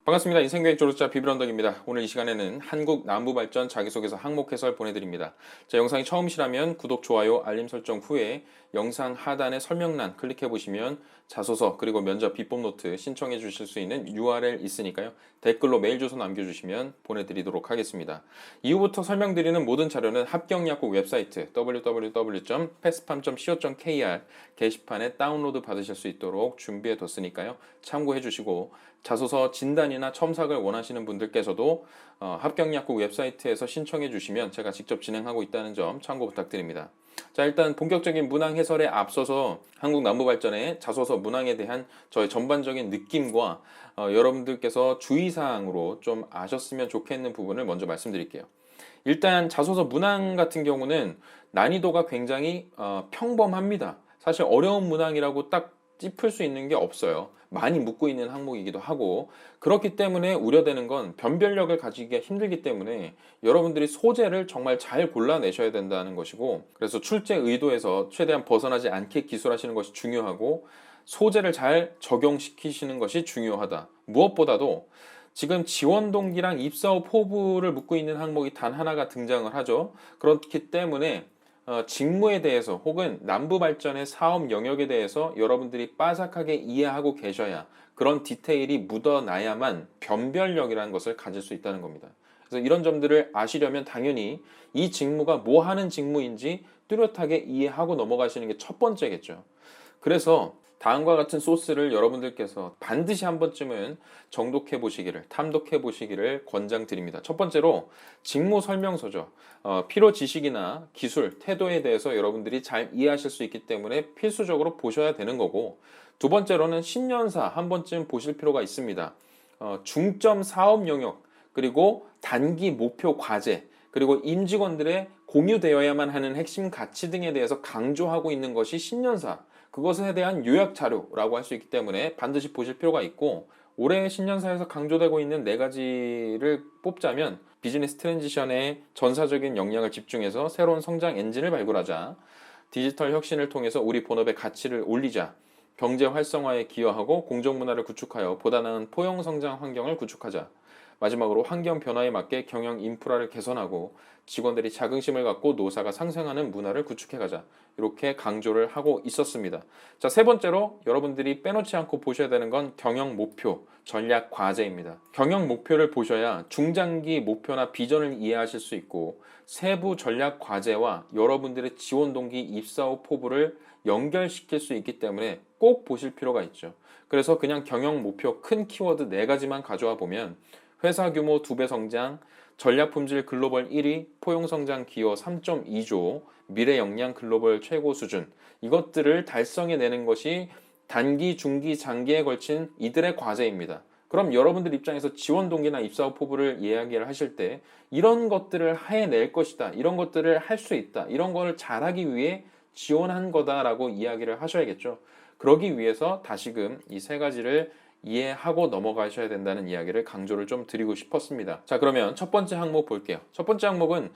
반갑습니다. 인생계획 졸업자 비브런덕입니다. 오늘 이 시간에는 한국남부발전 자기소개서 항목 해설 보내드립니다. 자, 영상이 처음이시라면 구독, 좋아요, 알림 설정 후에 영상 하단의 설명란 클릭해보시면 자소서 그리고 면접 비법 노트 신청해 주실 수 있는 URL 있으니까요. 댓글로 메일 주소 남겨주시면 보내드리도록 하겠습니다. 이후부터 설명드리는 모든 자료는 합격약국 웹사이트 www.pespam.co.kr 게시판에 다운로드 받으실 수 있도록 준비해 뒀으니까요. 참고해 주시고 자소서 진단이나 첨삭을 원하시는 분들께서도 합격약국 웹사이트에서 신청해 주시면 제가 직접 진행하고 있다는 점 참고 부탁드립니다. 자, 일단 본격적인 문항 해설에 앞서서 한국남부발전의 자소서 문항에 대한 저의 전반적인 느낌과 여러분들께서 주의사항으로 좀 아셨으면 좋겠는 부분을 먼저 말씀드릴게요. 일단 자소서 문항 같은 경우는 난이도가 굉장히 평범합니다. 사실 어려운 문항이라고 딱 짚을 수 있는 게 없어요. 많이 묻고 있는 항목이기도 하고, 그렇기 때문에 우려되는 건 변별력을 가지기가 힘들기 때문에 여러분들이 소재를 정말 잘 골라내셔야 된다는 것이고, 그래서 출제 의도에서 최대한 벗어나지 않게 기술하시는 것이 중요하고, 소재를 잘 적용시키시는 것이 중요하다. 무엇보다도 지금 지원 동기랑 입사 후 포부를 묻고 있는 항목이 단 하나가 등장을 하죠. 그렇기 때문에 직무에 대해서 혹은 남부 발전의 사업 영역에 대해서 여러분들이 빠삭하게 이해하고 계셔야 그런 디테일이 묻어나야만 변별력이라는 것을 가질 수 있다는 겁니다. 그래서 이런 점들을 아시려면 당연히 이 직무가 뭐 하는 직무인지 뚜렷하게 이해하고 넘어가시는 게 첫 번째겠죠. 그래서 다음과 같은 소스를 여러분들께서 반드시 한 번쯤은 정독해 보시기를, 탐독해 보시기를 권장드립니다. 첫 번째로 직무 설명서죠. 필요 지식이나 기술, 태도에 대해서 여러분들이 잘 이해하실 수 있기 때문에 필수적으로 보셔야 되는 거고, 두 번째로는 신년사 한 번쯤 보실 필요가 있습니다. 중점 사업 영역, 그리고 단기 목표 과제, 그리고 임직원들의 공유되어야만 하는 핵심 가치 등에 대해서 강조하고 있는 것이 신년사, 그것에 대한 요약 자료라고 할 수 있기 때문에 반드시 보실 필요가 있고, 올해 신년사에서 강조되고 있는 네 가지를 뽑자면 비즈니스 트랜지션에 전사적인 역량을 집중해서 새로운 성장 엔진을 발굴하자, 디지털 혁신을 통해서 우리 본업의 가치를 올리자, 경제 활성화에 기여하고 공정문화를 구축하여 보다 나은 포용 성장 환경을 구축하자, 마지막으로 환경 변화에 맞게 경영 인프라를 개선하고 직원들이 자긍심을 갖고 노사가 상생하는 문화를 구축해가자, 이렇게 강조를 하고 있었습니다. 자, 세 번째로 여러분들이 빼놓지 않고 보셔야 되는 건 경영 목표, 전략 과제입니다. 경영 목표를 보셔야 중장기 목표나 비전을 이해하실 수 있고, 세부 전략 과제와 여러분들의 지원 동기 입사 후 포부를 연결시킬 수 있기 때문에 꼭 보실 필요가 있죠. 그래서 그냥 경영 목표 큰 키워드 4가지만 가져와 보면 회사 규모 2배 성장, 전략 품질 글로벌 1위, 포용 성장 기여 3.2조, 미래 역량 글로벌 최고 수준, 이것들을 달성해내는 것이 단기, 중기, 장기에 걸친 이들의 과제입니다. 그럼 여러분들 입장에서 지원 동기나 입사 후 포부를 이야기를 하실 때 이런 것들을 해낼 것이다, 이런 것들을 할 수 있다, 이런 걸 잘하기 위해 지원한 거다라고 이야기를 하셔야겠죠. 그러기 위해서 다시금 이 세 가지를 이해하고 넘어가셔야 된다는 이야기를 강조를 좀 드리고 싶었습니다. 자, 그러면 첫 번째 항목 볼게요. 첫 번째 항목은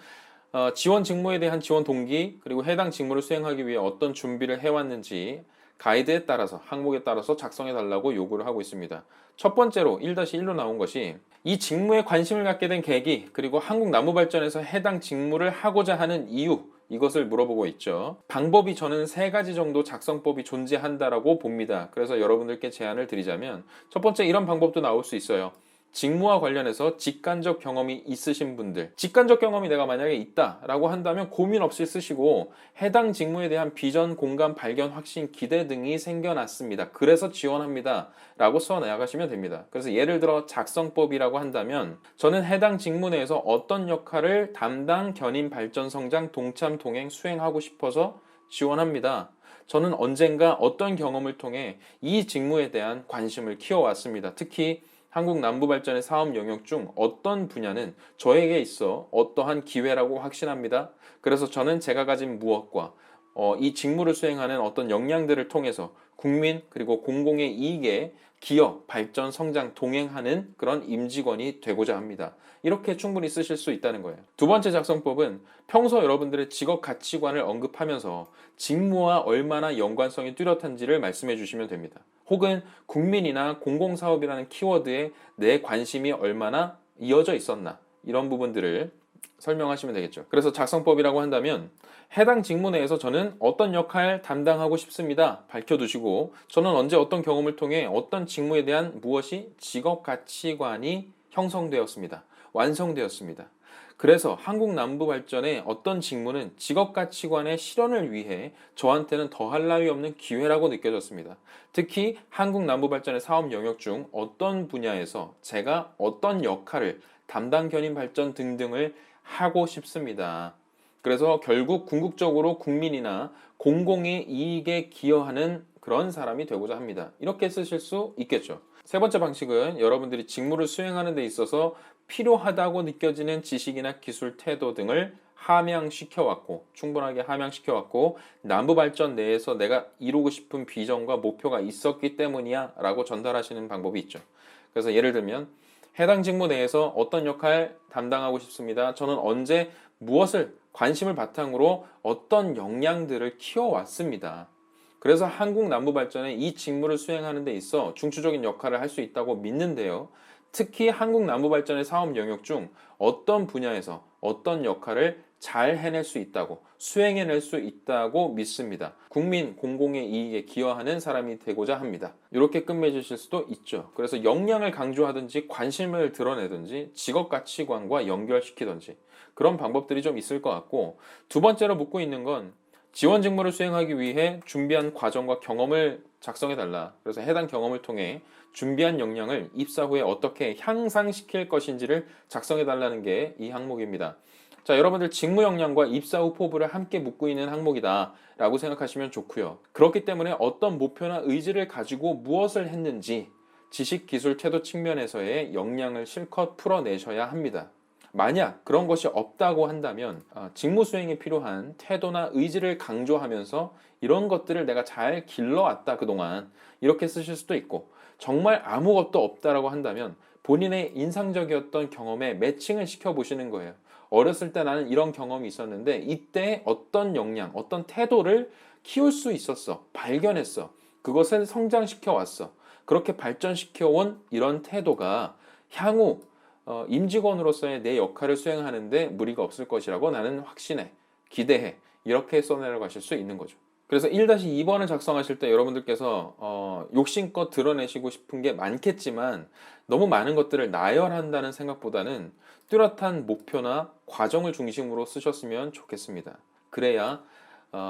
지원 직무에 대한 지원 동기, 그리고 해당 직무를 수행하기 위해 어떤 준비를 해왔는지 가이드에 따라서, 항목에 따라서 작성해 달라고 요구를 하고 있습니다. 첫 번째로 1-1로 나온 것이 이 직무에 관심을 갖게 된 계기, 그리고 한국나무발전에서 해당 직무를 하고자 하는 이유, 이것을 물어보고 있죠. 방법이 저는 3가지 정도 작성법이 존재한다라고 봅니다. 그래서 여러분들께 제안을 드리자면 첫 번째, 이런 방법도 나올 수 있어요. 직무와 관련해서 직간접 경험이 있으신 분들, 직간접 경험이 내가 만약에 있다라고 한다면 고민 없이 쓰시고 해당 직무에 대한 비전, 공감, 발견, 확신, 기대 등이 생겨났습니다, 그래서 지원합니다 라고 써나가시면 됩니다. 그래서 예를 들어 작성법이라고 한다면 저는 해당 직무 내에서 어떤 역할을 담당, 견인, 발전, 성장, 동참, 동행, 수행하고 싶어서 지원합니다. 저는 언젠가 어떤 경험을 통해 이 직무에 대한 관심을 키워왔습니다. 특히 한국남부발전의 사업 영역 중 어떤 분야는 저에게 있어 어떠한 기회라고 확신합니다. 그래서 저는 제가 가진 무엇과 이 직무를 수행하는 어떤 역량들을 통해서 국민 그리고 공공의 이익에 기여, 발전, 성장, 동행하는 그런 임직원이 되고자 합니다. 이렇게 충분히 쓰실 수 있다는 거예요. 두 번째 작성법은 평소 여러분들의 직업 가치관을 언급하면서 직무와 얼마나 연관성이 뚜렷한지를 말씀해 주시면 됩니다. 혹은 국민이나 공공사업이라는 키워드에 내 관심이 얼마나 이어져 있었나, 이런 부분들을 설명하시면 되겠죠. 그래서 작성법이라고 한다면 해당 직무 내에서 저는 어떤 역할 담당하고 싶습니다 밝혀두시고, 저는 언제 어떤 경험을 통해 어떤 직무에 대한 무엇이 직업 가치관이 형성되었습니다, 완성되었습니다. 그래서 한국 남부 발전의 어떤 직무는 직업 가치관의 실현을 위해 저한테는 더할 나위 없는 기회라고 느껴졌습니다. 특히 한국 남부 발전의 사업 영역 중 어떤 분야에서 제가 어떤 역할을 담당 견인 발전 등등을 하고 싶습니다. 그래서 결국 궁극적으로 국민이나 공공의 이익에 기여하는 그런 사람이 되고자 합니다. 이렇게 쓰실 수 있겠죠. 세 번째 방식은 여러분들이 직무를 수행하는 데 있어서 필요하다고 느껴지는 지식이나 기술, 태도 등을 함양시켜왔고, 충분하게 함양시켜왔고, 남부발전 내에서 내가 이루고 싶은 비전과 목표가 있었기 때문이야 라고 전달하시는 방법이 있죠. 그래서 예를 들면 해당 직무 내에서 어떤 역할 담당하고 싶습니다. 저는 언제 무엇을 관심을 바탕으로 어떤 역량들을 키워왔습니다. 그래서 한국 남부 발전에 이 직무를 수행하는 데 있어 중추적인 역할을 할 수 있다고 믿는데요. 특히 한국 남부 발전의 사업 영역 중 어떤 분야에서 어떤 역할을 잘 해낼 수 있다고, 수행해낼 수 있다고 믿습니다. 국민, 공공의 이익에 기여하는 사람이 되고자 합니다. 이렇게 끝맺으실 수도 있죠. 그래서 역량을 강조하든지 관심을 드러내든지 직업 가치관과 연결시키든지 그런 방법들이 좀 있을 것 같고, 두 번째로 묻고 있는 건 지원 직무를 수행하기 위해 준비한 과정과 경험을 작성해달라. 그래서 해당 경험을 통해 준비한 역량을 입사 후에 어떻게 향상시킬 것인지를 작성해달라는 게 이 항목입니다. 자, 여러분들 직무 역량과 입사 후 포부를 함께 묻고 있는 항목이다 라고 생각하시면 좋고요. 그렇기 때문에 어떤 목표나 의지를 가지고 무엇을 했는지 지식, 기술, 태도 측면에서의 역량을 실컷 풀어내셔야 합니다. 만약 그런 것이 없다고 한다면 직무 수행에 필요한 태도나 의지를 강조하면서 이런 것들을 내가 잘 길러왔다 그동안, 이렇게 쓰실 수도 있고, 정말 아무것도 없다라고 한다면 본인의 인상적이었던 경험에 매칭을 시켜보시는 거예요. 어렸을 때 나는 이런 경험이 있었는데 이때 어떤 역량, 어떤 태도를 키울 수 있었어, 발견했어, 그것을 성장시켜 왔어, 그렇게 발전시켜 온 이런 태도가 향후 임직원으로서의 내 역할을 수행하는데 무리가 없을 것이라고 나는 확신해, 기대해, 이렇게 써내려가실 수 있는 거죠. 그래서 1-2번을 작성하실 때 여러분들께서 욕심껏 드러내시고 싶은 게 많겠지만 너무 많은 것들을 나열한다는 생각보다는 뚜렷한 목표나 과정을 중심으로 쓰셨으면 좋겠습니다. 그래야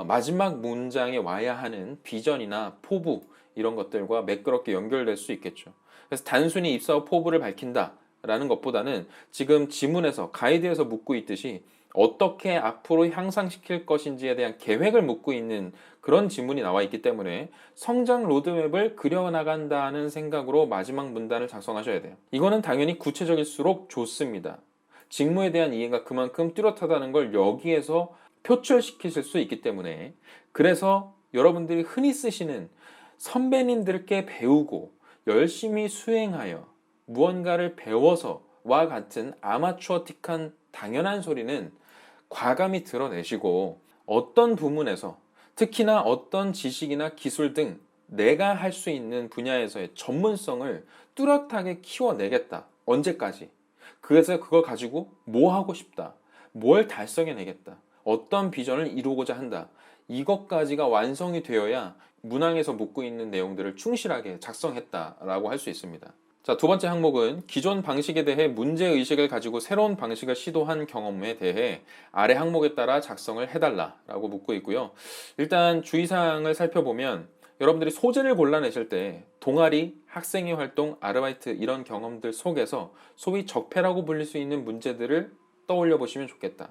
마지막 문장에 와야 하는 비전이나 포부, 이런 것들과 매끄럽게 연결될 수 있겠죠. 그래서 단순히 입사 후 포부를 밝힌다 라는 것보다는 지금 지문에서, 가이드에서 묻고 있듯이 어떻게 앞으로 향상시킬 것인지에 대한 계획을 묻고 있는 그런 지문이 나와 있기 때문에 성장 로드맵을 그려나간다는 생각으로 마지막 문단을 작성하셔야 돼요. 이거는 당연히 구체적일수록 좋습니다. 직무에 대한 이해가 그만큼 뚜렷하다는 걸 여기에서 표출시키실 수 있기 때문에, 그래서 여러분들이 흔히 쓰시는 선배님들께 배우고 열심히 수행하여 무언가를 배워서와 같은 아마추어틱한 당연한 소리는 과감히 드러내시고, 어떤 부문에서 특히나 어떤 지식이나 기술 등 내가 할 수 있는 분야에서의 전문성을 뚜렷하게 키워내겠다. 언제까지? 그래서 그걸 가지고 뭐 하고 싶다. 뭘 달성해내겠다. 어떤 비전을 이루고자 한다. 이것까지가 완성이 되어야 문항에서 묻고 있는 내용들을 충실하게 작성했다라고 할 수 있습니다. 자, 두 번째 항목은 기존 방식에 대해 문제의식을 가지고 새로운 방식을 시도한 경험에 대해 아래 항목에 따라 작성을 해달라라고 묻고 있고요. 일단 주의사항을 살펴보면 여러분들이 소재를 골라내실 때 동아리, 학생회 활동, 아르바이트 이런 경험들 속에서 소위 적폐라고 불릴 수 있는 문제들을 떠올려 보시면 좋겠다.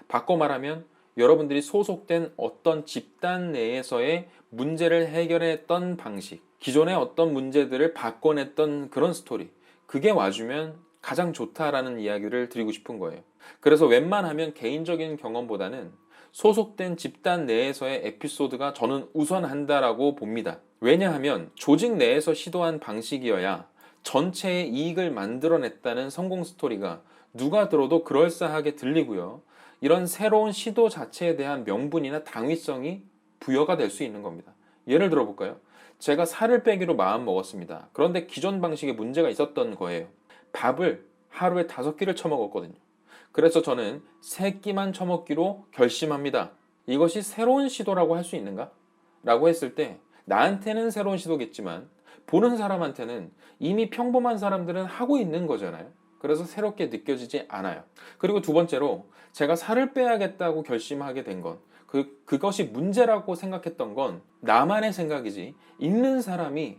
바꿔 말하면 여러분들이 소속된 어떤 집단 내에서의 문제를 해결했던 방식, 기존의 어떤 문제들을 바꿔냈던 그런 스토리, 그게 와주면 가장 좋다라는 이야기를 드리고 싶은 거예요. 그래서 웬만하면 개인적인 경험보다는 소속된 집단 내에서의 에피소드가 저는 우선한다라고 봅니다. 왜냐하면 조직 내에서 시도한 방식이어야 전체의 이익을 만들어냈다는 성공 스토리가 누가 들어도 그럴싸하게 들리고요. 이런 새로운 시도 자체에 대한 명분이나 당위성이 부여가 될 수 있는 겁니다. 예를 들어 볼까요? 제가 살을 빼기로 마음 먹었습니다. 그런데 기존 방식에 문제가 있었던 거예요. 밥을 하루에 5끼를 처먹었거든요. 그래서 저는 3끼만 처먹기로 결심합니다. 이것이 새로운 시도라고 할 수 있는가? 라고 했을 때 나한테는 새로운 시도겠지만 보는 사람한테는 이미 평범한 사람들은 하고 있는 거잖아요. 그래서 새롭게 느껴지지 않아요. 그리고 두 번째로 제가 살을 빼야겠다고 결심하게 된 건 그것이 문제라고 생각했던 건 나만의 생각이지 있는 사람이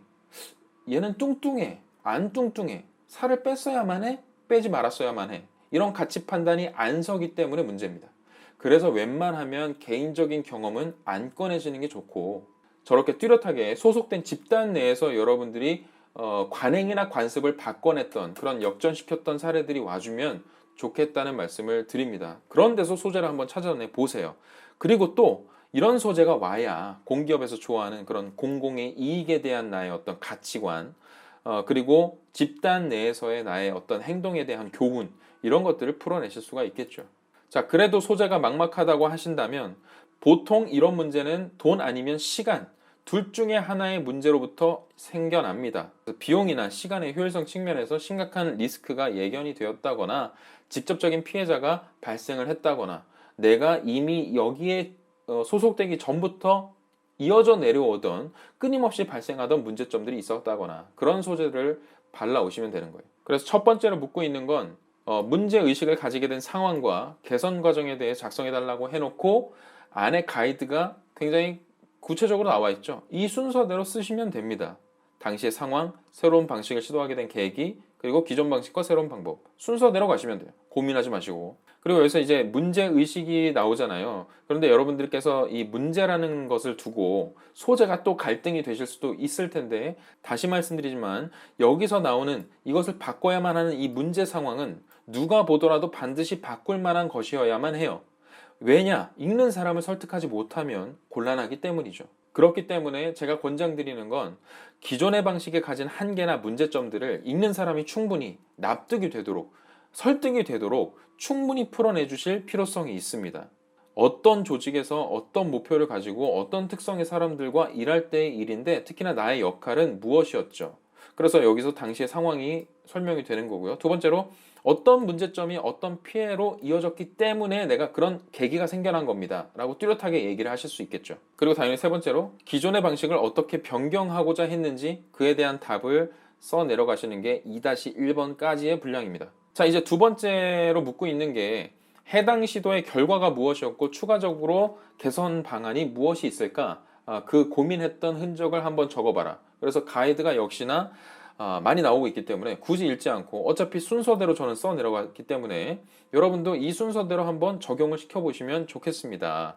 얘는 뚱뚱해, 안 뚱뚱해, 살을 뺐어야만 해, 빼지 말았어야만 해, 이런 가치 판단이 안 서기 때문에 문제입니다. 그래서 웬만하면 개인적인 경험은 안 꺼내시는 게 좋고, 저렇게 뚜렷하게 소속된 집단 내에서 여러분들이 관행이나 관습을 바꿔냈던 그런 역전시켰던 사례들이 와주면 좋겠다는 말씀을 드립니다. 그런 데서 소재를 한번 찾아내 보세요. 그리고 또 이런 소재가 와야 공기업에서 좋아하는 그런 공공의 이익에 대한 나의 어떤 가치관, 그리고 집단 내에서의 나의 어떤 행동에 대한 교훈, 이런 것들을 풀어내실 수가 있겠죠. 자, 그래도 소재가 막막하다고 하신다면 보통 이런 문제는 돈 아니면 시간, 둘 중에 하나의 문제로부터 생겨납니다. 비용이나 시간의 효율성 측면에서 심각한 리스크가 예견이 되었다거나 직접적인 피해자가 발생을 했다거나 내가 이미 여기에 소속되기 전부터 이어져 내려오던 끊임없이 발생하던 문제점들이 있었다거나 그런 소재를 발라오시면 되는 거예요. 그래서 첫 번째로 묻고 있는 건 문제의식을 가지게 된 상황과 개선 과정에 대해 작성해달라고 해놓고 안에 가이드가 굉장히 구체적으로 나와 있죠. 이 순서대로 쓰시면 됩니다. 당시의 상황, 새로운 방식을 시도하게 된 계기, 그리고 기존 방식과 새로운 방법, 순서대로 가시면 돼요. 고민하지 마시고. 그리고 여기서 이제 문제의식이 나오잖아요. 그런데 여러분들께서 이 문제라는 것을 두고 소재가 또 갈등이 되실 수도 있을 텐데, 다시 말씀드리지만 여기서 나오는 이것을 바꿔야만 하는 이 문제 상황은 누가 보더라도 반드시 바꿀 만한 것이어야만 해요. 왜냐? 읽는 사람을 설득하지 못하면 곤란하기 때문이죠. 그렇기 때문에 제가 권장드리는 건 기존의 방식에 가진 한계나 문제점들을 읽는 사람이 충분히 납득이 되도록, 설득이 되도록 충분히 풀어내 주실 필요성이 있습니다. 어떤 조직에서 어떤 목표를 가지고 어떤 특성의 사람들과 일할 때의 일인데, 특히나 나의 역할은 무엇이었죠. 그래서 여기서 당시의 상황이 설명이 되는 거고요. 두 번째로 어떤 문제점이 어떤 피해로 이어졌기 때문에 내가 그런 계기가 생겨난 겁니다 라고 뚜렷하게 얘기를 하실 수 있겠죠. 그리고 당연히 세 번째로 기존의 방식을 어떻게 변경하고자 했는지 그에 대한 답을 써 내려가시는 게 2-1번까지의 분량입니다. 자, 이제 두 번째로 묻고 있는 게 해당 시도의 결과가 무엇이었고 추가적으로 개선 방안이 무엇이 있을까, 그 고민했던 흔적을 한번 적어봐라. 그래서 가이드가 역시나 많이 나오고 있기 때문에 굳이 읽지 않고, 어차피 순서대로 저는 써 내려갔기 때문에 여러분도 이 순서대로 한번 적용을 시켜보시면 좋겠습니다.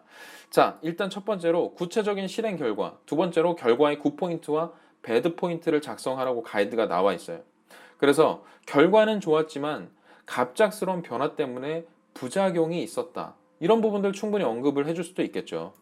자, 일단 첫 번째로 구체적인 실행 결과, 두 번째로 결과의 굿포인트와 배드포인트를 작성하라고 가이드가 나와 있어요. 그래서 결과는 좋았지만 갑작스러운 변화 때문에 부작용이 있었다, 이런 부분들 충분히 언급을 해줄 수도 있겠죠.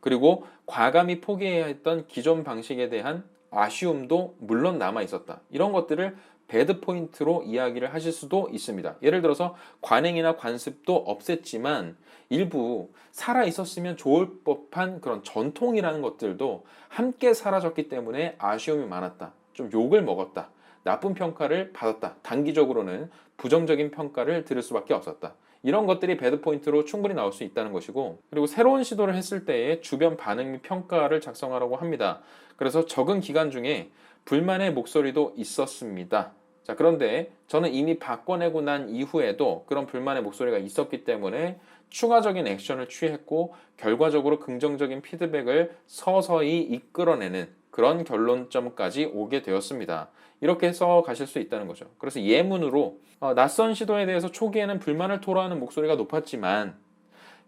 그리고 과감히 포기해야 했던 기존 방식에 대한 아쉬움도 물론 남아 있었다, 이런 것들을 배드 포인트로 이야기를 하실 수도 있습니다. 예를 들어서 관행이나 관습도 없앴지만 일부 살아 있었으면 좋을 법한 그런 전통이라는 것들도 함께 사라졌기 때문에 아쉬움이 많았다, 좀 욕을 먹었다, 나쁜 평가를 받았다, 단기적으로는 부정적인 평가를 들을 수밖에 없었다, 이런 것들이 배드 포인트로 충분히 나올 수 있다는 것이고, 그리고 새로운 시도를 했을 때의 주변 반응 및 평가를 작성하라고 합니다. 그래서 적은 기간 중에 불만의 목소리도 있었습니다. 자, 그런데 저는 이미 바꿔내고 난 이후에도 그런 불만의 목소리가 있었기 때문에 추가적인 액션을 취했고 결과적으로 긍정적인 피드백을 서서히 이끌어내는 그런 결론점까지 오게 되었습니다. 이렇게 해서 가실 수 있다는 거죠. 그래서 예문으로 낯선 시도에 대해서 초기에는 불만을 토로하는 목소리가 높았지만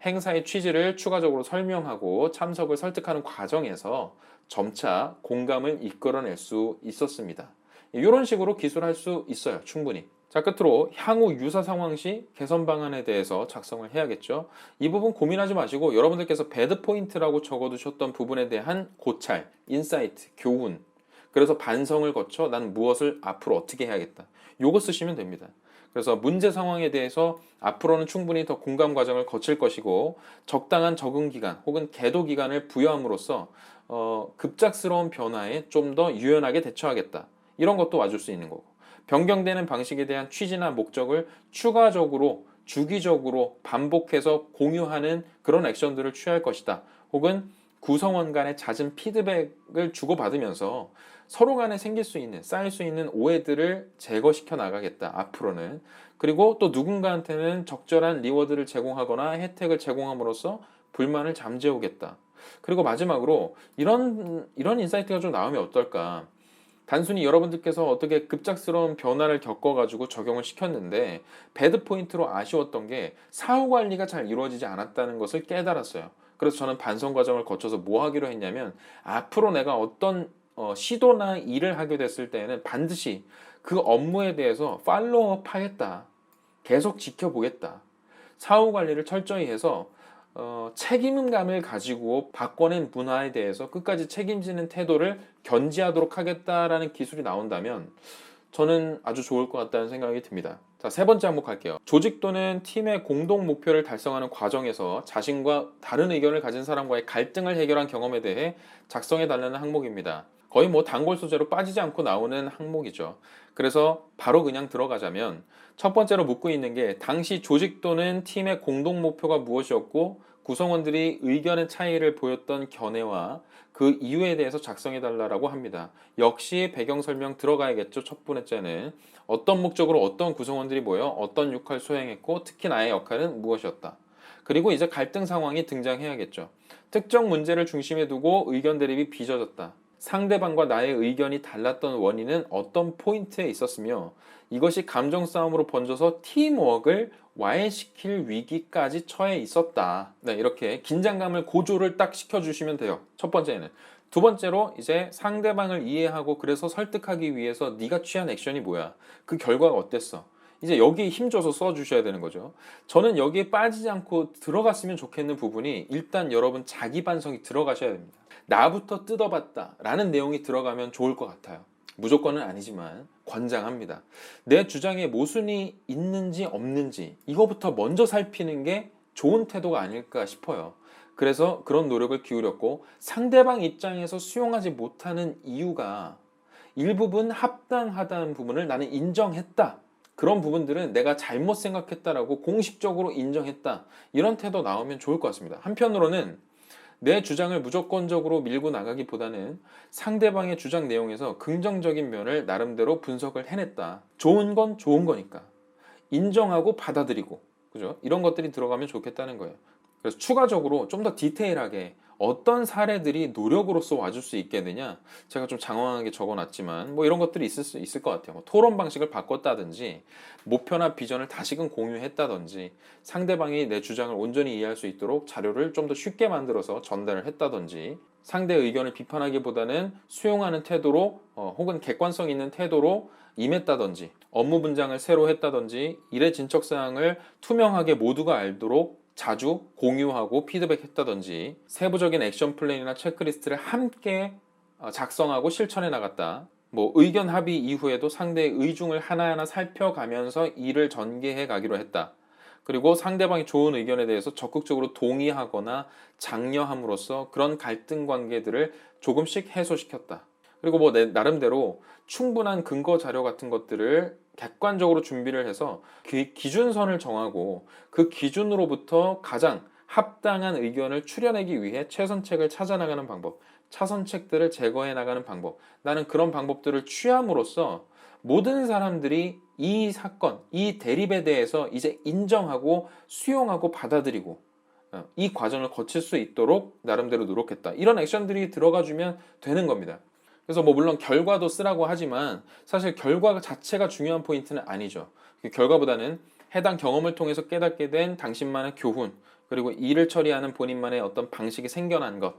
행사의 취지를 추가적으로 설명하고 참석을 설득하는 과정에서 점차 공감을 이끌어낼 수 있었습니다. 이런 식으로 기술할 수 있어요, 충분히. 자, 끝으로 향후 유사 상황 시 개선 방안에 대해서 작성을 해야겠죠. 이 부분 고민하지 마시고 여러분들께서 배드 포인트라고 적어두셨던 부분에 대한 고찰, 인사이트, 교훈, 그래서 반성을 거쳐 난 무엇을 앞으로 어떻게 해야겠다. 요거 쓰시면 됩니다. 그래서 문제 상황에 대해서 앞으로는 충분히 더 공감 과정을 거칠 것이고 적당한 적응 기간 혹은 계도 기간을 부여함으로써 급작스러운 변화에 좀 더 유연하게 대처하겠다. 이런 것도 와줄 수 있는 거고 변경되는 방식에 대한 취지나 목적을 추가적으로 주기적으로 반복해서 공유하는 그런 액션들을 취할 것이다. 혹은 구성원 간의 잦은 피드백을 주고받으면서 서로 간에 생길 수 있는, 쌓일 수 있는 오해들을 제거시켜 나가겠다. 앞으로는. 그리고 또 누군가한테는 적절한 리워드를 제공하거나 혜택을 제공함으로써 불만을 잠재우겠다. 그리고 마지막으로 이런 인사이트가 좀 나오면 어떨까? 단순히 여러분들께서 어떻게 급작스러운 변화를 겪어가지고 적용을 시켰는데 배드 포인트로 아쉬웠던 게 사후 관리가 잘 이루어지지 않았다는 것을 깨달았어요. 그래서 저는 반성 과정을 거쳐서 뭐 하기로 했냐면 앞으로 내가 어떤 시도나 일을 하게 됐을 때에는 반드시 그 업무에 대해서 팔로우업 하겠다. 계속 지켜보겠다. 사후 관리를 철저히 해서 책임감을 가지고 바꿔낸 문화에 대해서 끝까지 책임지는 태도를 견지하도록 하겠다라는 기술이 나온다면 저는 아주 좋을 것 같다는 생각이 듭니다. 자, 세 번째 항목 할게요. 조직 또는 팀의 공동 목표를 달성하는 과정에서 자신과 다른 의견을 가진 사람과의 갈등을 해결한 경험에 대해 작성해 달라는 항목입니다. 거의 뭐 단골 소재로 빠지지 않고 나오는 항목이죠. 그래서 바로 그냥 들어가자면 첫 번째로 묻고 있는 게 당시 조직 또는 팀의 공동 목표가 무엇이었고 구성원들이 의견의 차이를 보였던 견해와 그 이유에 대해서 작성해 달라고 합니다. 역시 배경 설명 들어가야겠죠. 첫 번째는 어떤 목적으로 어떤 구성원들이 모여 어떤 역할을 수행했고 특히 나의 역할은 무엇이었다. 그리고 이제 갈등 상황이 등장해야겠죠. 특정 문제를 중심에 두고 의견 대립이 빚어졌다. 상대방과 나의 의견이 달랐던 원인은 어떤 포인트에 있었으며 이것이 감정 싸움으로 번져서 팀워크를 와해시킬 위기까지 처해 있었다. 네, 이렇게 긴장감을 고조를 딱 시켜주시면 돼요. 첫 번째는. 두 번째로 이제 상대방을 이해하고 그래서 설득하기 위해서 네가 취한 액션이 뭐야? 그 결과가 어땠어? 이제 여기에 힘줘서 써주셔야 되는 거죠. 저는 여기에 빠지지 않고 들어갔으면 좋겠는 부분이 일단 여러분 자기 반성이 들어가셔야 됩니다. 나부터 뜯어봤다 라는 내용이 들어가면 좋을 것 같아요. 무조건은 아니지만 권장합니다. 내 주장에 모순이 있는지 없는지 이거부터 먼저 살피는 게 좋은 태도가 아닐까 싶어요. 그래서 그런 노력을 기울였고 상대방 입장에서 수용하지 못하는 이유가 일부분 합당하다는 부분을 나는 인정했다. 그런 부분들은 내가 잘못 생각했다라고 공식적으로 인정했다. 이런 태도 나오면 좋을 것 같습니다. 한편으로는 내 주장을 무조건적으로 밀고 나가기보다는 상대방의 주장 내용에서 긍정적인 면을 나름대로 분석을 해냈다. 좋은 건 좋은 거니까. 인정하고 받아들이고. 그죠? 이런 것들이 들어가면 좋겠다는 거예요. 그래서 추가적으로 좀 더 디테일하게 어떤 사례들이 노력으로서 와줄 수 있겠느냐 제가 좀 장황하게 적어놨지만 뭐 이런 것들이 있을 수 있을 것 같아요. 뭐 토론 방식을 바꿨다든지 목표나 비전을 다시금 공유했다든지 상대방이 내 주장을 온전히 이해할 수 있도록 자료를 좀 더 쉽게 만들어서 전달을 했다든지 상대의 의견을 비판하기보다는 수용하는 태도로 혹은 객관성 있는 태도로 임했다든지 업무 분장을 새로 했다든지 일의 진척 사항을 투명하게 모두가 알도록 자주 공유하고 피드백했다든지 세부적인 액션 플랜이나 체크리스트를 함께 작성하고 실천해 나갔다. 뭐 의견 합의 이후에도 상대의 의중을 하나하나 살펴가면서 일을 전개해 가기로 했다. 그리고 상대방이 좋은 의견에 대해서 적극적으로 동의하거나 장려함으로써 그런 갈등 관계들을 조금씩 해소시켰다. 그리고 뭐 내 나름대로 충분한 근거 자료 같은 것들을 객관적으로 준비를 해서 그 기준선을 정하고 그 기준으로부터 가장 합당한 의견을 추려내기 위해 최선책을 찾아나가는 방법, 차선책들을 제거해 나가는 방법, 나는 그런 방법들을 취함으로써 모든 사람들이 이 사건, 이 대립에 대해서 이제 인정하고 수용하고 받아들이고 이 과정을 거칠 수 있도록 나름대로 노력했다. 이런 액션들이 들어가주면 되는 겁니다. 그래서 뭐 물론 결과도 쓰라고 하지만 사실 결과 자체가 중요한 포인트는 아니죠. 그 결과보다는 해당 경험을 통해서 깨닫게 된 당신만의 교훈, 그리고 일을 처리하는 본인만의 어떤 방식이 생겨난 것,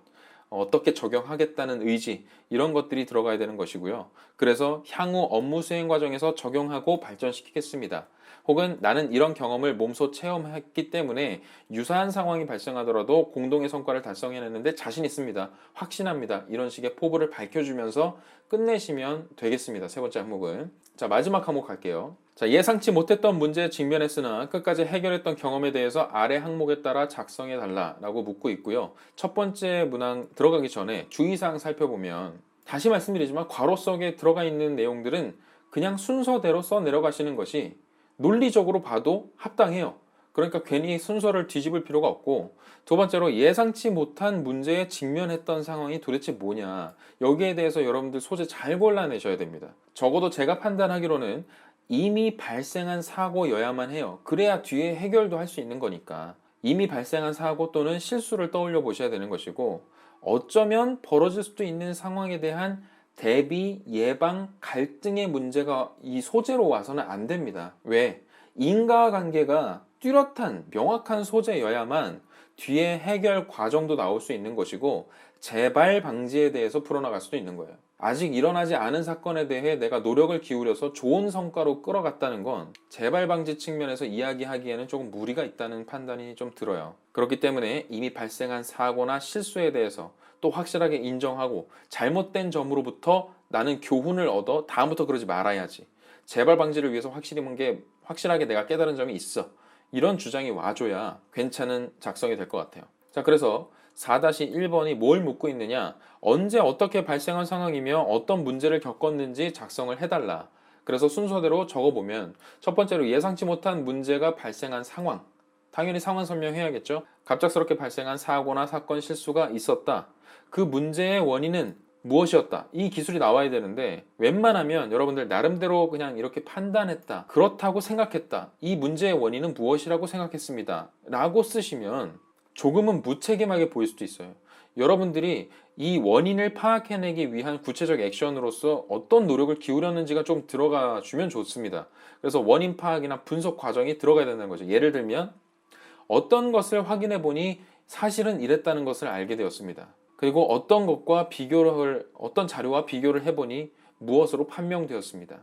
어떻게 적용하겠다는 의지, 이런 것들이 들어가야 되는 것이고요. 그래서 향후 업무 수행 과정에서 적용하고 발전시키겠습니다. 혹은 나는 이런 경험을 몸소 체험했기 때문에 유사한 상황이 발생하더라도 공동의 성과를 달성해내는데 자신 있습니다. 확신합니다. 이런 식의 포부를 밝혀주면서 끝내시면 되겠습니다. 세 번째 항목은. 자, 마지막 항목 갈게요. 자, 예상치 못했던 문제에 직면했으나 끝까지 해결했던 경험에 대해서 아래 항목에 따라 작성해 달라라고 묻고 있고요. 첫 번째 문항 들어가기 전에 주의사항 살펴보면, 다시 말씀드리지만 괄호석에 들어가 있는 내용들은 그냥 순서대로 써 내려가시는 것이 논리적으로 봐도 합당해요. 그러니까 괜히 순서를 뒤집을 필요가 없고, 두 번째로 예상치 못한 문제에 직면했던 상황이 도대체 뭐냐, 여기에 대해서 여러분들 소재 잘 골라내셔야 됩니다. 적어도 제가 판단하기로는 이미 발생한 사고여야만 해요. 그래야 뒤에 해결도 할 수 있는 거니까. 이미 발생한 사고 또는 실수를 떠올려 보셔야 되는 것이고, 어쩌면 벌어질 수도 있는 상황에 대한 대비, 예방, 갈등의 문제가 이 소재로 와서는 안 됩니다. 왜? 인과관계가 뚜렷한 명확한 소재여야만 뒤에 해결 과정도 나올 수 있는 것이고, 재발 방지에 대해서 풀어나갈 수도 있는 거예요. 아직 일어나지 않은 사건에 대해 내가 노력을 기울여서 좋은 성과로 끌어갔다는 건 재발 방지 측면에서 이야기하기에는 조금 무리가 있다는 판단이 좀 들어요. 그렇기 때문에 이미 발생한 사고나 실수에 대해서 또 확실하게 인정하고, 잘못된 점으로부터 나는 교훈을 얻어 다음부터 그러지 말아야지, 재발 방지를 위해서 확실하게 내가 깨달은 점이 있어, 이런 주장이 와줘야 괜찮은 작성이 될 것 같아요. 자, 그래서 4-1번이 뭘 묻고 있느냐, 언제 어떻게 발생한 상황이며 어떤 문제를 겪었는지 작성을 해달라. 그래서 순서대로 적어보면, 첫 번째로 예상치 못한 문제가 발생한 상황, 당연히 상황 설명해야겠죠. 갑작스럽게 발생한 사고나 사건, 실수가 있었다. 그 문제의 원인은 무엇이었다, 이 기술이 나와야 되는데, 웬만하면 여러분들 나름대로 그냥 이렇게 판단했다, 그렇다고 생각했다, 이 문제의 원인은 무엇이라고 생각했습니다 라고 쓰시면 조금은 무책임하게 보일 수도 있어요. 여러분들이 이 원인을 파악해내기 위한 구체적 액션으로서 어떤 노력을 기울였는지가 좀 들어가 주면 좋습니다. 그래서 원인 파악이나 분석 과정이 들어가야 된다는 거죠. 예를 들면 어떤 것을 확인해 보니 사실은 이랬다는 것을 알게 되었습니다. 그리고 어떤 자료와 비교를 해보니 무엇으로 판명되었습니다.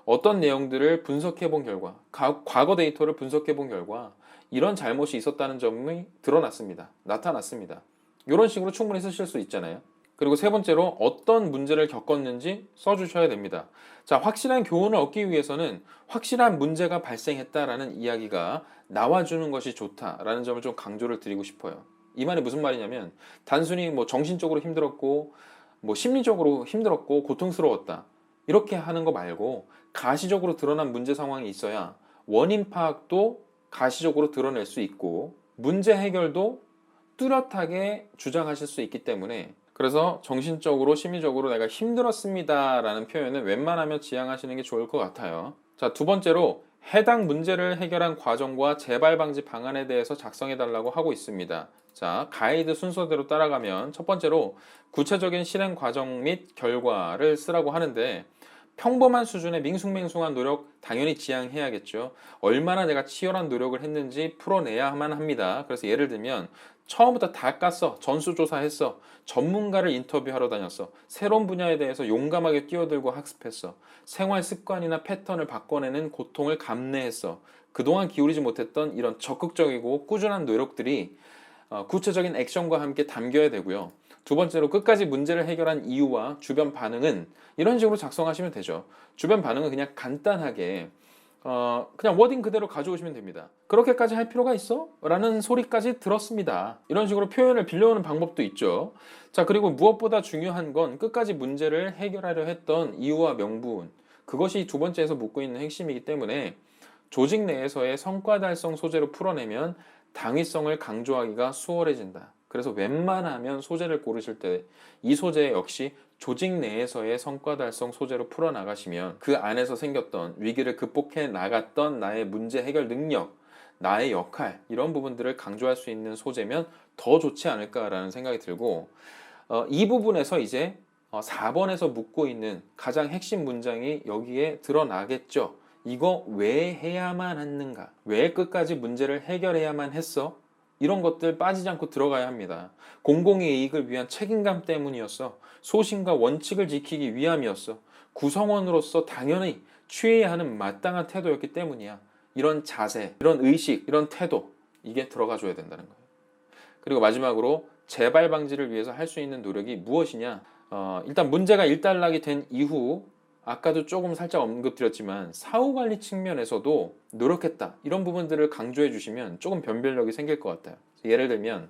어떤 내용들을 분석해 본 결과, 과거 데이터를 분석해 본 결과 이런 잘못이 있었다는 점이 나타났습니다. 이런 식으로 충분히 쓰실 수 있잖아요. 그리고 세 번째로 어떤 문제를 겪었는지 써주셔야 됩니다. 자, 확실한 교훈을 얻기 위해서는 확실한 문제가 발생했다라는 이야기가 나와주는 것이 좋다라는 점을 좀 강조를 드리고 싶어요. 이 말이 무슨 말이냐면, 단순히 정신적으로 힘들었고 심리적으로 힘들었고 고통스러웠다, 이렇게 하는 거 말고 가시적으로 드러난 문제 상황이 있어야 원인 파악도 가시적으로 드러낼 수 있고 문제 해결도 뚜렷하게 주장하실 수 있기 때문에, 그래서 정신적으로 심리적으로 내가 힘들었습니다 라는 표현은 웬만하면 지양하시는 게 좋을 것 같아요. 자, 두 번째로 해당 문제를 해결한 과정과 재발 방지 방안에 대해서 작성해 달라고 하고 있습니다. 자, 가이드 순서대로 따라가면 첫 번째로 구체적인 실행 과정 및 결과를 쓰라고 하는데, 평범한 수준의 밍숭맹숭한 노력 당연히 지향해야겠죠. 얼마나 내가 치열한 노력을 했는지 풀어내야만 합니다. 그래서 예를 들면 처음부터 다 깠어, 전수조사했어, 전문가를 인터뷰하러 다녔어, 새로운 분야에 대해서 용감하게 뛰어들고 학습했어, 생활 습관이나 패턴을 바꿔내는 고통을 감내했어, 그동안 기울이지 못했던 이런 적극적이고 꾸준한 노력들이 구체적인 액션과 함께 담겨야 되고요. 두 번째로 끝까지 문제를 해결한 이유와 주변 반응은, 이런 식으로 작성하시면 되죠. 주변 반응은 그냥 간단하게 그냥 워딩 그대로 가져오시면 됩니다. 그렇게까지 할 필요가 있어? 라는 소리까지 들었습니다. 이런 식으로 표현을 빌려오는 방법도 있죠. 자, 그리고 무엇보다 중요한 건 끝까지 문제를 해결하려 했던 이유와 명분, 그것이 두 번째에서 묻고 있는 핵심이기 때문에 조직 내에서의 성과 달성 소재로 풀어내면 당위성을 강조하기가 수월해진다. 그래서 웬만하면 소재를 고르실 때 이 소재 역시 조직 내에서의 성과 달성 소재로 풀어나가시면 그 안에서 생겼던 위기를 극복해 나갔던 나의 문제 해결 능력, 나의 역할, 이런 부분들을 강조할 수 있는 소재면 더 좋지 않을까라는 생각이 들고, 이 부분에서 이제 4번에서 묻고 있는 가장 핵심 문장이 여기에 드러나겠죠. 이거 왜 해야만 했는가? 왜 끝까지 문제를 해결해야만 했어? 이런 것들 빠지지 않고 들어가야 합니다. 공공의 이익을 위한 책임감 때문이었어. 소신과 원칙을 지키기 위함이었어. 구성원으로서 당연히 취해야 하는 마땅한 태도였기 때문이야. 이런 자세, 이런 의식, 이런 태도, 이게 들어가 줘야 된다는 거예요. 그리고 마지막으로 재발 방지를 위해서 할 수 있는 노력이 무엇이냐? 일단 문제가 일단락이 된 이후 아까도 조금 살짝 언급드렸지만 사후 관리 측면에서도 노력했다. 이런 부분들을 강조해 주시면 조금 변별력이 생길 것 같아요. 예를 들면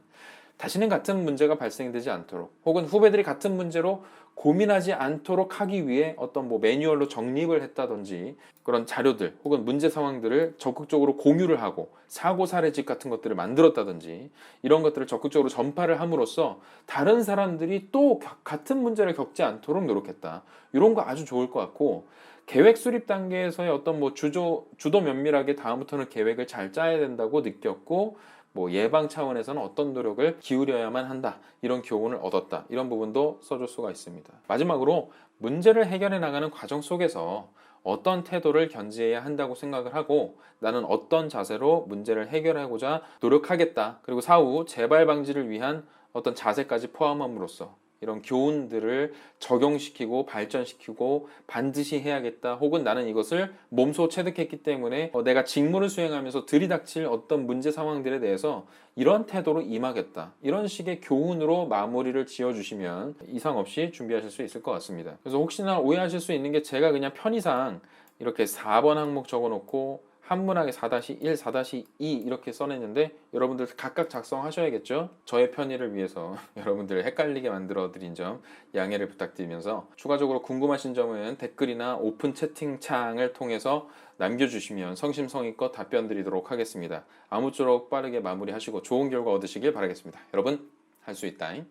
다시는 같은 문제가 발생되지 않도록 혹은 후배들이 같은 문제로 고민하지 않도록 하기 위해 어떤 뭐 매뉴얼로 정립을 했다든지 그런 자료들 혹은 문제 상황들을 적극적으로 공유를 하고 사고 사례집 같은 것들을 만들었다든지 이런 것들을 적극적으로 전파를 함으로써 다른 사람들이 또 같은 문제를 겪지 않도록 노력했다. 이런 거 아주 좋을 것 같고 계획 수립 단계에서의 어떤 뭐 주도 면밀하게 다음부터는 계획을 잘 짜야 된다고 느꼈고 뭐 예방 차원에서는 어떤 노력을 기울여야만 한다. 이런 교훈을 얻었다. 이런 부분도 써줄 수가 있습니다. 마지막으로 문제를 해결해 나가는 과정 속에서 어떤 태도를 견지해야 한다고 생각을 하고 나는 어떤 자세로 문제를 해결하고자 노력하겠다. 그리고 사후 재발 방지를 위한 어떤 자세까지 포함함으로써 이런 교훈들을 적용시키고 발전시키고 반드시 해야겠다. 혹은 나는 이것을 몸소 체득했기 때문에 내가 직무를 수행하면서 들이닥칠 어떤 문제 상황들에 대해서 이런 태도로 임하겠다. 이런 식의 교훈으로 마무리를 지어주시면 이상 없이 준비하실 수 있을 것 같습니다. 그래서 혹시나 오해하실 수 있는 게 제가 그냥 편의상 이렇게 4번 항목 적어놓고 한문하게 4-1, 4-2 이렇게 써냈는데 여러분들 각각 작성하셔야겠죠? 저의 편의를 위해서 여러분들 헷갈리게 만들어 드린 점 양해를 부탁드리면서 추가적으로 궁금하신 점은 댓글이나 오픈 채팅창을 통해서 남겨주시면 성심성의껏 답변 드리도록 하겠습니다. 아무쪼록 빠르게 마무리하시고 좋은 결과 얻으시길 바라겠습니다. 여러분 할 수 있다잉.